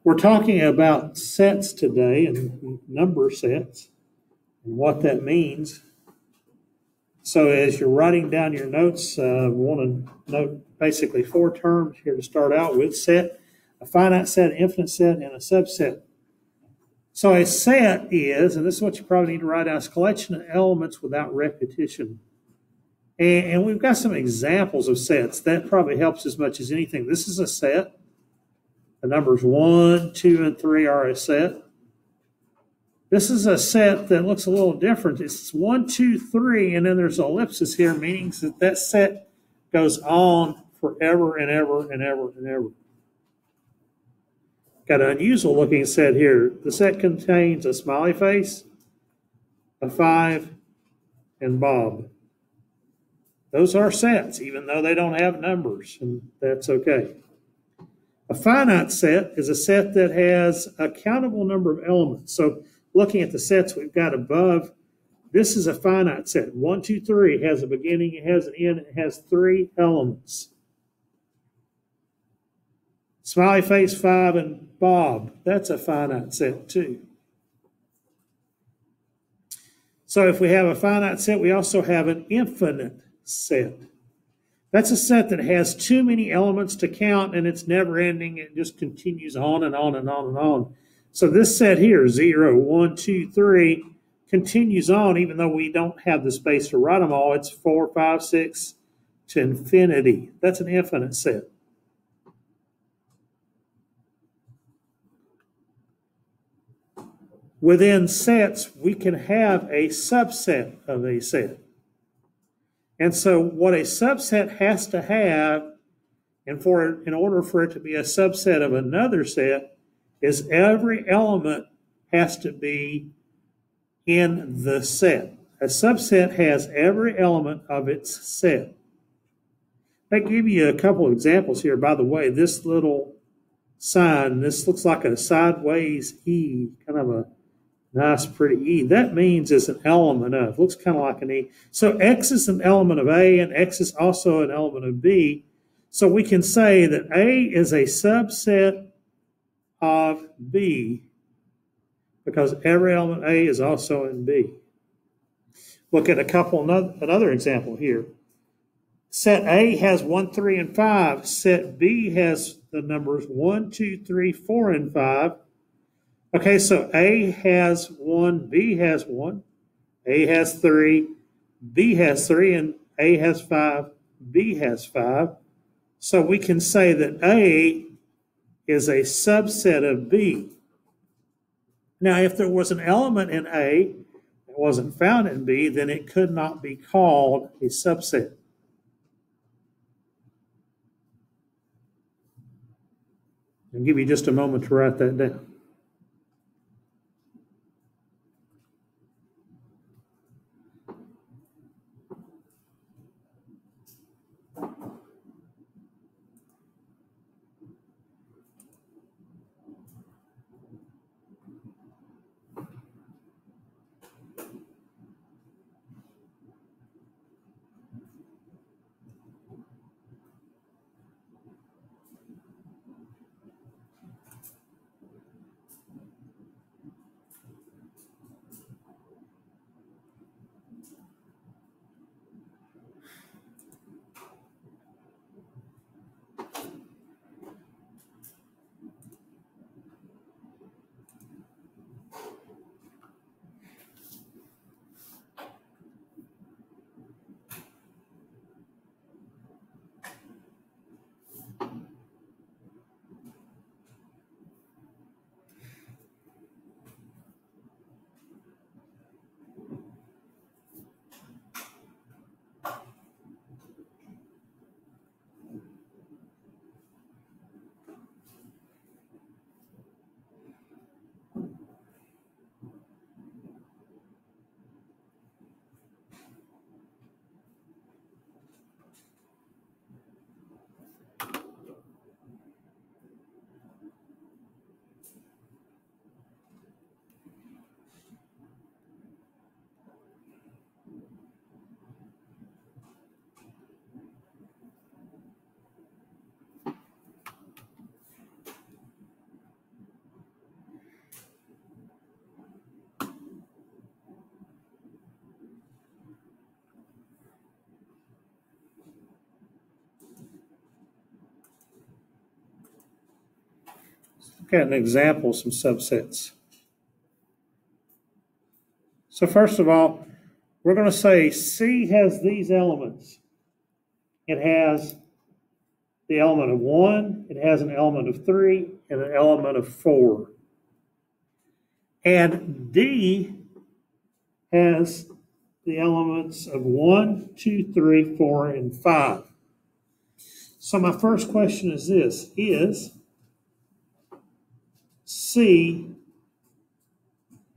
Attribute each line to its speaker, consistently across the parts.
Speaker 1: We're talking about sets today and number sets and what that means. So as you're writing down your notes, we want to note basically four terms here to start out with: set, a finite set, infinite set, and a subset. So a set is, and this is what you probably need to write down, is a collection of elements without repetition. And we've got some examples of sets. That probably helps as much as anything. This is a set. The numbers 1, 2, and 3 are a set. This is a set that looks a little different. It's 1, 2, 3, and then there's an ellipsis here, meaning that that set goes on forever and ever and ever and ever. Got an unusual looking set here. The set contains a smiley face, a 5, and Bob. Those are sets, even though they don't have numbers, and that's okay. A finite set is a set that has a countable number of elements. So looking at the sets we've got above, this is a finite set. 1, 2, 3 it has a beginning, it has an end, it has 3 elements. Smiley face, 5, and Bob, that's a finite set too. So if we have a finite set, we also have an infinite set. That's a set that has too many elements to count, and it's never ending. It just continues on and on and on and on. So this set here, 0, 1, 2, 3, continues on, even though we don't have the space to write them all. It's 4, 5, 6 to infinity. That's an infinite set. Within sets, we can have a subset of a set. And so what a subset has to have, and in order for it to be a subset of another set, is every element has to be in the set. A subset has every element of its set. I give you a couple of examples here. By the way, this little sign, this looks like a sideways E, kind of a nice, pretty E. That means it's an element of. Looks kind of like an E. So X is an element of A, and X is also an element of B. So we can say that A is a subset of B because every element A is also in B. Look at another example here. Set A has 1, 3, and 5. Set B has the numbers 1, 2, 3, 4, and 5. Okay, so A has 1, B has 1, A has 3, B has 3, and A has 5, B has 5. So we can say that A is a subset of B. Now, if there was an element in A that wasn't found in B, then it could not be called a subset. I'll give you just a moment to write that down. look at an example of some subsets. So first of all, we're going to say C has these elements. It has the element of 1, it has an element of 3, and an element of 4. And D has the elements of 1, 2, 3, 4, and 5. So my first question is this: is C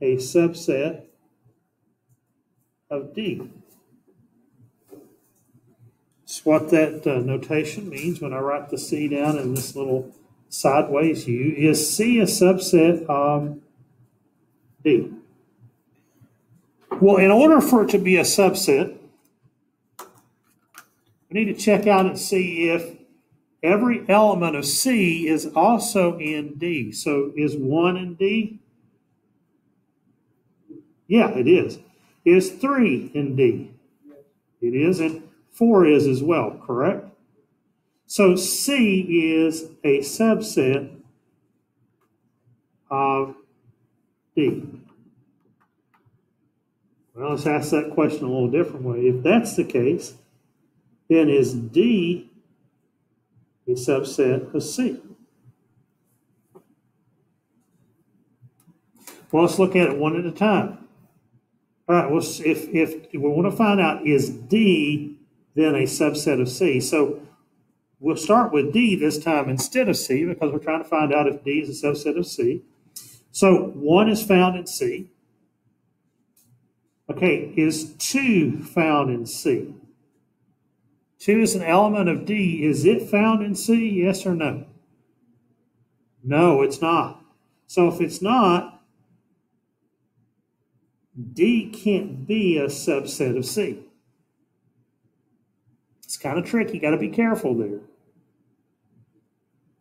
Speaker 1: a subset of D? It's what that notation means when I write the C down in this little sideways U. Is C a subset of D? Well, in order for it to be a subset, we need to check out and see if every element of C is also in D. So is 1 in D? Yeah, it is. Is 3 in D? It is, and 4 is as well, correct? So C is a subset of D. Well, let's ask that question a little different way. If that's the case, then is D a subset of C? Well, let's look at it one at a time. All right, well, if we want to find out, is D then a subset of C? So we'll start with D this time instead of C because we're trying to find out if D is a subset of C. So 1 is found in C. Okay, is 2 found in C? 2 is an element of D. Is it found in C? Yes or no? No, it's not. So if it's not, D can't be a subset of C. It's kind of tricky. You got to be careful there.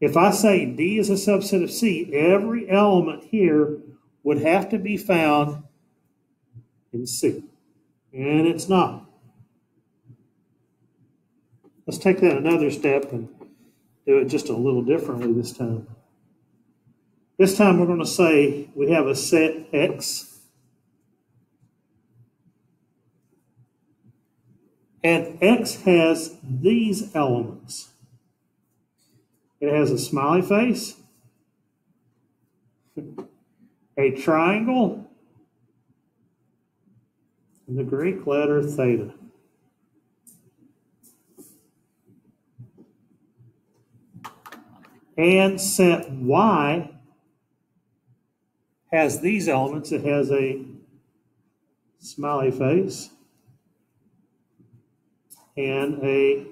Speaker 1: If I say D is a subset of C, every element here would have to be found in C. And it's not. Let's take that another step and do it just a little differently this time. This time we're going to say we have a set X. And X has these elements. It has a smiley face, a triangle, and the Greek letter theta. And set Y has these elements. It has a smiley face and a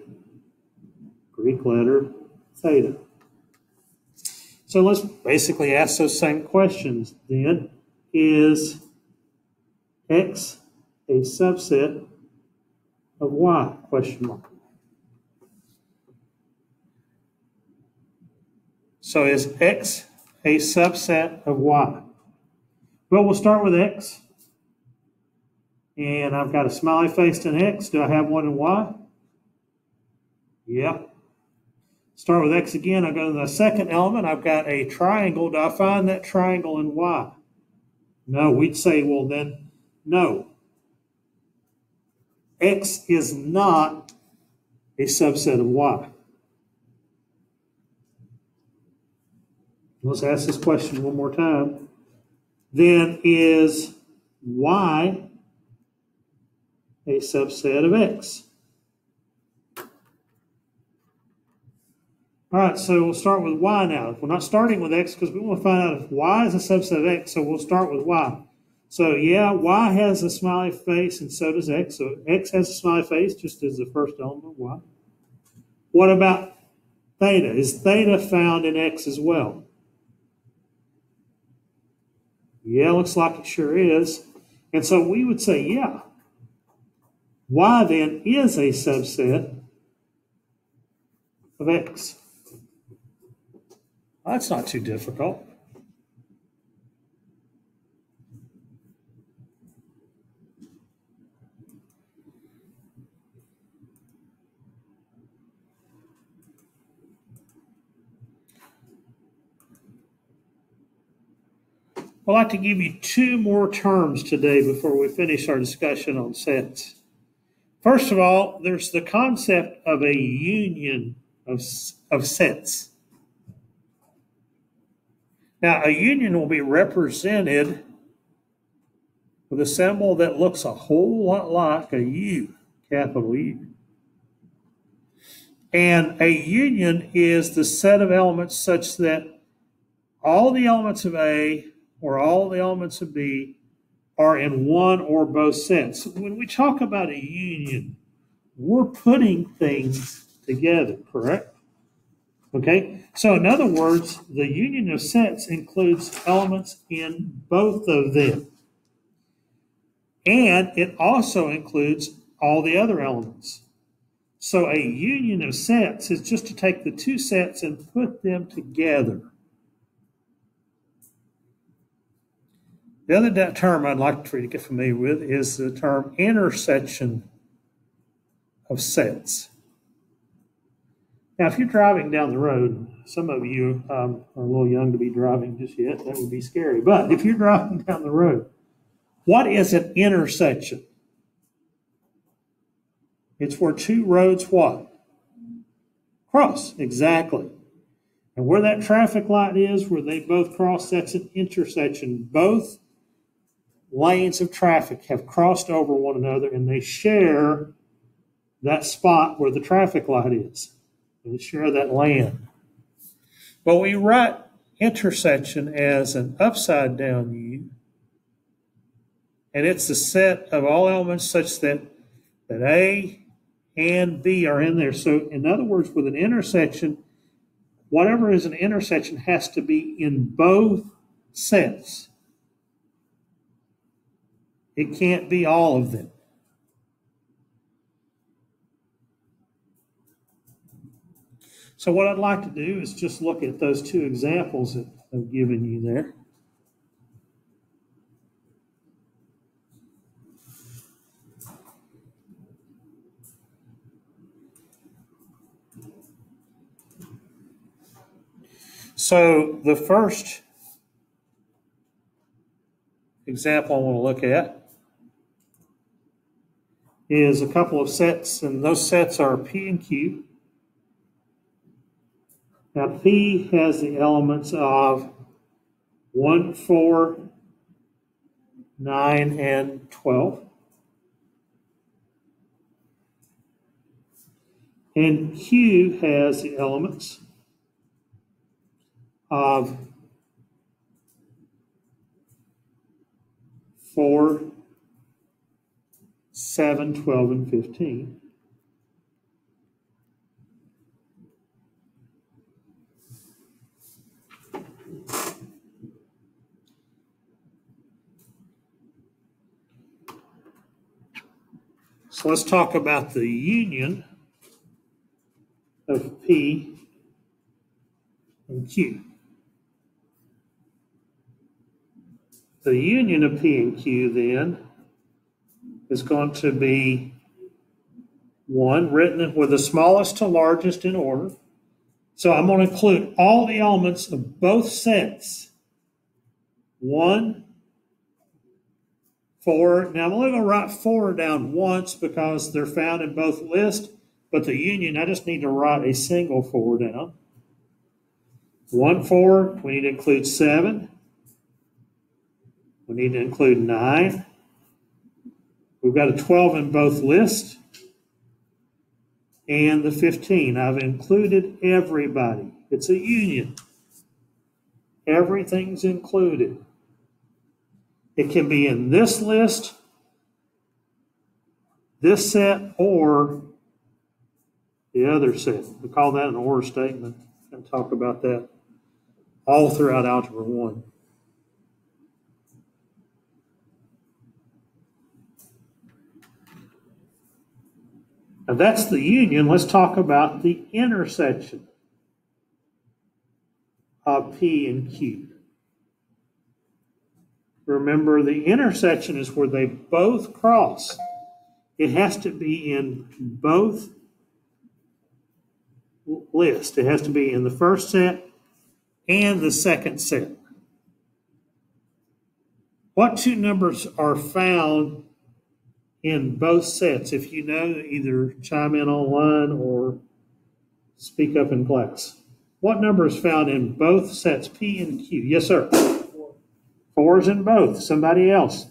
Speaker 1: Greek letter theta. So let's basically ask those same questions then. Is X a subset of Y? Question mark. So is X a subset of Y? Well, we'll start with X. And I've got a smiley face in X. Do I have one in Y? Yeah. Start with X again. I go to the second element. I've got a triangle. Do I find that triangle in Y? No. We'd say, well, then, no. X is not a subset of Y. Let's ask this question one more time. Then is Y a subset of X? All right, so we'll start with Y now. We're not starting with X because we want to find out if Y is a subset of X, so we'll start with Y. So yeah, Y has a smiley face and so does X. So X has a smily face just as the first element of Y. What about theta? Is theta found in X as well? Yeah, looks like it sure is. And so we would say, yeah, Y then is a subset of X. Well, that's not too difficult. I'd like to give you two more terms today before we finish our discussion on sets. First of all, there's the concept of a union of sets. Now, a union will be represented with a symbol that looks a whole lot like a U, capital U. And a union is the set of elements such that all the elements of A or all the elements of B are in one or both sets. When we talk about a union, we're putting things together, correct? Okay, so in other words, the union of sets includes elements in both of them. And it also includes all the other elements. So a union of sets is just to take the two sets and put them together. The other term I'd like for you to get familiar with is the term intersection of sets. Now, if you're driving down the road, some of you are a little young to be driving just yet. That would be scary. But if you're driving down the road, what is an intersection? It's where two roads what? Cross, exactly. And where that traffic light is, where they both cross, that's an intersection. Both lanes of traffic have crossed over one another and they share that spot where the traffic light is. They share that lane. But we write intersection as an upside down U, and it's the set of all elements such that A and B are in there. So in other words, with an intersection, whatever is an intersection has to be in both sets. It can't be all of them. So what I'd like to do is just look at those two examples that I've given you there. So the first example I want to look at is a couple of sets, and those sets are P and Q. Now, P has the elements of 1, 4, 9, and 12. And Q has the elements of 4, 7, 12, and 15. So let's talk about the union of P and Q. The union of P and Q then is going to be 1, written with the smallest to largest in order. So I'm going to include all the elements of both sets. 1, 4. Now I'm only going to write 4 down once because they're found in both lists, but the union, I just need to write a single 4 down. 1, 4, we need to include 7. We need to include 9. We've got a 12 in both lists. And the 15. I've included everybody. It's a union. Everything's included. It can be in this list, this set, or the other set. We call that an OR statement. And talk about that all throughout Algebra 1. Now that's the union. Let's talk about the intersection of P and Q. Remember, the intersection is where they both cross. It has to be in both lists. It has to be in the first set and the second set. What two numbers are found in both sets? If you know, either chime in online or speak up in class. What number is found in both sets, P and Q? Yes, sir. 4 is in both. Somebody else.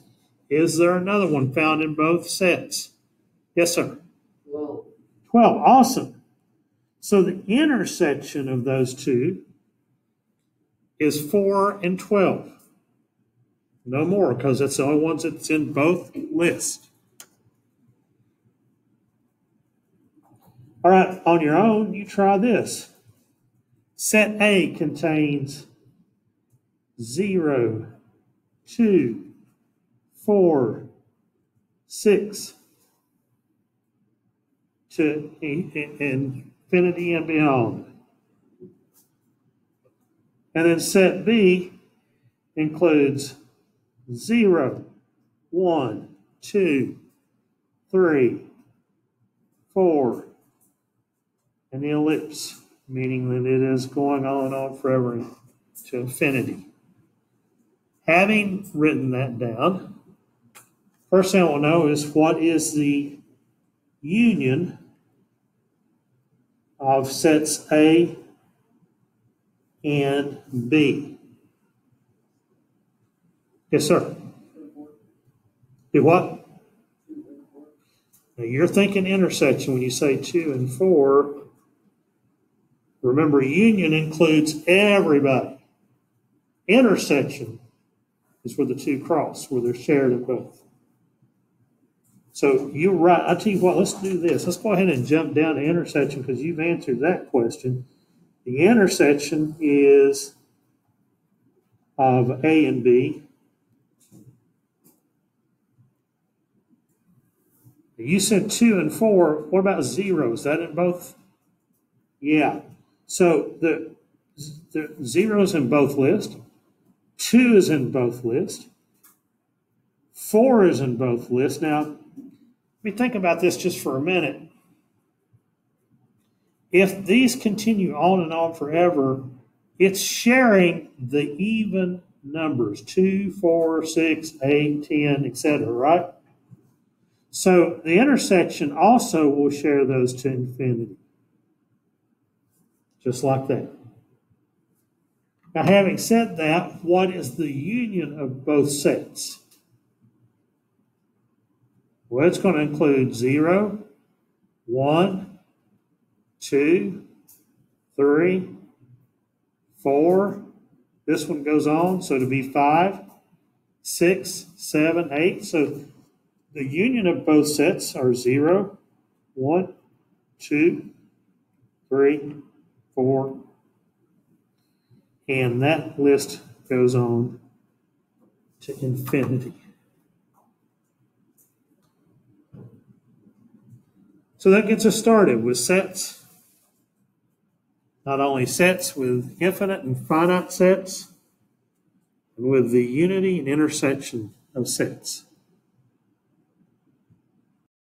Speaker 1: Is there another one found in both sets? Yes, sir. 12. 12. Awesome. So the intersection of those two is 4 and 12. No more, because that's the only ones that's in both lists. All right, on your own, you try this. Set A contains 0, 2, 4, 6 to infinity and beyond. And then set B includes 0, 1, 2, 3, 4, and the ellipse, meaning that it is going on and on forever to infinity. Having written that down, first thing I want to know is what is the union of sets A and B? Yes, sir. Do what? Now you're thinking intersection when you say 2 and 4. Remember, union includes everybody. Intersection is where the two cross, where they're shared in both. So you're right. I'll tell you what, let's do this. Let's go ahead and jump down to intersection because you've answered that question. The intersection is of A and B. You said 2 and 4. What about 0? Is that in both? Yeah. So the 0 is in both lists. 2 is in both lists. 4 is in both lists. Now, let me think about this just for a minute. If these continue on and on forever, it's sharing the even numbers, 2, 4, 6, 8, 10, etc., right? So the intersection also will share those to infinity. Just like that. Now, having said that, what is the union of both sets? Well, it's going to include 0, 1, 2, 3, 4. This one goes on, so to be 5, 6, 7, 8. So the union of both sets are 0, 1, 2, 3, 4, and that list goes on to infinity. So that gets us started with sets. Not only sets with infinite and finite sets, and with the unity and intersection of sets.